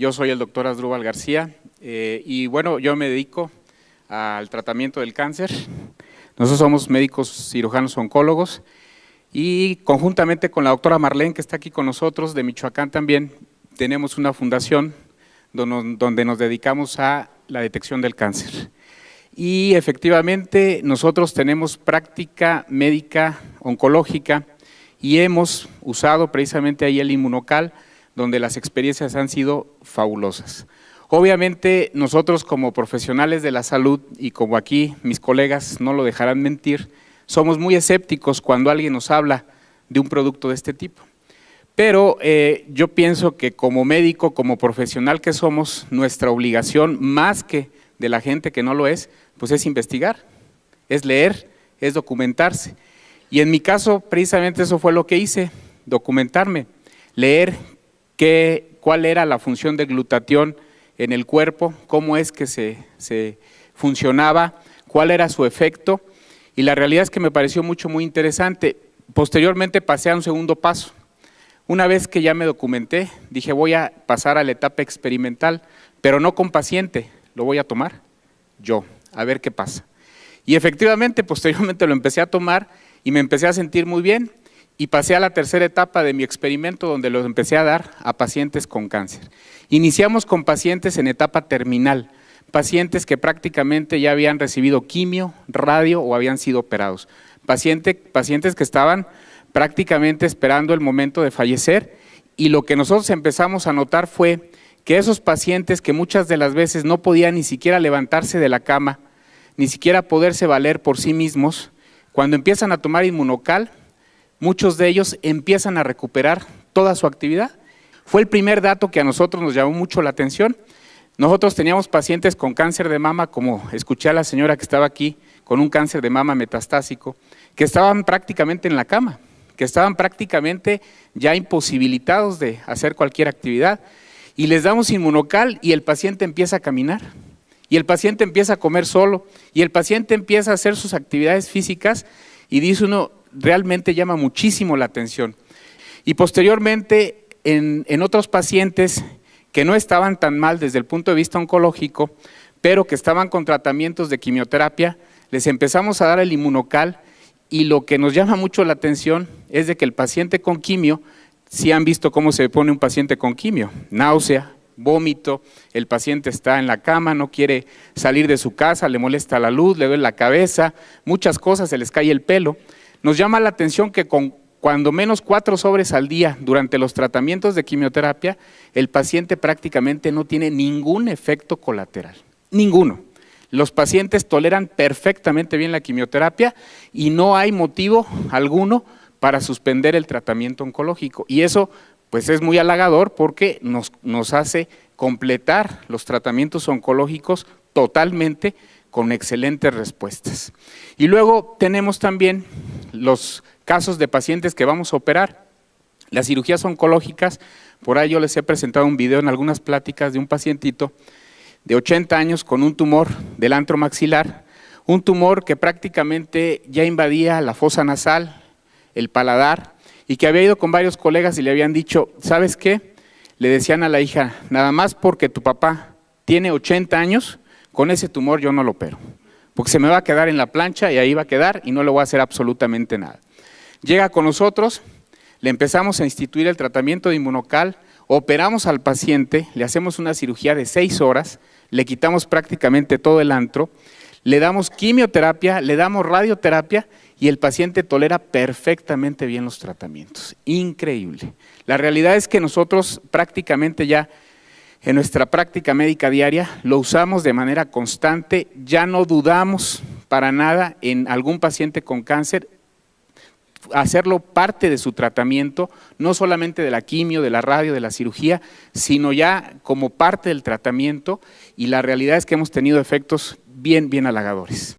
Yo soy el doctor Asdrúbal García y bueno, yo me dedico al tratamiento del cáncer. Nosotros somos médicos cirujanos oncólogos y conjuntamente con la doctora Marlene, que está aquí con nosotros, de Michoacán también, tenemos una fundación donde nos dedicamos a la detección del cáncer. Y efectivamente nosotros tenemos práctica médica oncológica y hemos usado precisamente ahí el Inmunocal, donde las experiencias han sido fabulosas. Obviamente nosotros como profesionales de la salud y como aquí mis colegas no lo dejarán mentir, somos muy escépticos cuando alguien nos habla de un producto de este tipo. Pero yo pienso que como médico, como profesional que somos, nuestra obligación, más que de la gente que no lo es, pues es investigar, es leer, es documentarse. Y en mi caso, precisamente eso fue lo que hice, documentarme, leer cuál era la función del glutatión en el cuerpo, cómo es que se funcionaba, cuál era su efecto, y la realidad es que me pareció muy interesante. Posteriormente pasé a un segundo paso. Una vez que ya me documenté, dije voy a pasar a la etapa experimental, pero no con paciente, lo voy a tomar yo, a ver qué pasa. Y efectivamente, posteriormente lo empecé a tomar y me empecé a sentir muy bien y pasé a la tercera etapa de mi experimento donde los empecé a dar a pacientes con cáncer. Iniciamos con pacientes en etapa terminal, pacientes que prácticamente ya habían recibido quimio, radio o habían sido operados, pacientes que estaban prácticamente esperando el momento de fallecer, y lo que nosotros empezamos a notar fue que esos pacientes que muchas de las veces no podían ni siquiera levantarse de la cama, ni siquiera poderse valer por sí mismos, cuando empiezan a tomar Inmunocal, muchos de ellos empiezan a recuperar toda su actividad. Fue el primer dato que a nosotros nos llamó mucho la atención. Nosotros teníamos pacientes con cáncer de mama, como escuché a la señora que estaba aquí, con un cáncer de mama metastásico, que estaban prácticamente en la cama, que estaban prácticamente ya imposibilitados de hacer cualquier actividad, y les damos Inmunocal y el paciente empieza a caminar, y el paciente empieza a comer solo, y el paciente empieza a hacer sus actividades físicas, y dice uno, realmente llama muchísimo la atención. Y posteriormente, en otros pacientes que no estaban tan mal desde el punto de vista oncológico, pero que estaban con tratamientos de quimioterapia, les empezamos a dar el Inmunocal, y lo que nos llama mucho la atención es de que el paciente con quimio, si han visto cómo se pone un paciente con quimio, náusea, vómito, el paciente está en la cama, no quiere salir de su casa, le molesta la luz, le duele la cabeza, muchas cosas, se les cae el pelo. Nos llama la atención que con cuando menos 4 sobres al día durante los tratamientos de quimioterapia, el paciente prácticamente no tiene ningún efecto colateral, ninguno. Los pacientes toleran perfectamente bien la quimioterapia y no hay motivo alguno para suspender el tratamiento oncológico. Y eso pues es muy halagador porque nos hace completar los tratamientos oncológicos totalmente con excelentes respuestas. Y luego tenemos también los casos de pacientes que vamos a operar. Las cirugías oncológicas, por ahí yo les he presentado un video en algunas pláticas de un pacientito de 80 años con un tumor del antro maxilar, un tumor que prácticamente ya invadía la fosa nasal, el paladar, y que había ido con varios colegas y le habían dicho, ¿sabes qué? Le decían a la hija, nada más porque tu papá tiene 80 años, con ese tumor yo no lo opero, porque se me va a quedar en la plancha y ahí va a quedar y no le voy a hacer absolutamente nada. Llega con nosotros, le empezamos a instituir el tratamiento de Inmunocal, operamos al paciente, le hacemos una cirugía de 6 horas, le quitamos prácticamente todo el antro, le damos quimioterapia, le damos radioterapia y el paciente tolera perfectamente bien los tratamientos. Increíble. La realidad es que nosotros prácticamente ya en nuestra práctica médica diaria lo usamos de manera constante, ya no dudamos para nada en algún paciente con cáncer, hacerlo parte de su tratamiento, no solamente de la quimio, de la radio, de la cirugía, sino ya como parte del tratamiento, y la realidad es que hemos tenido efectos bien halagadores.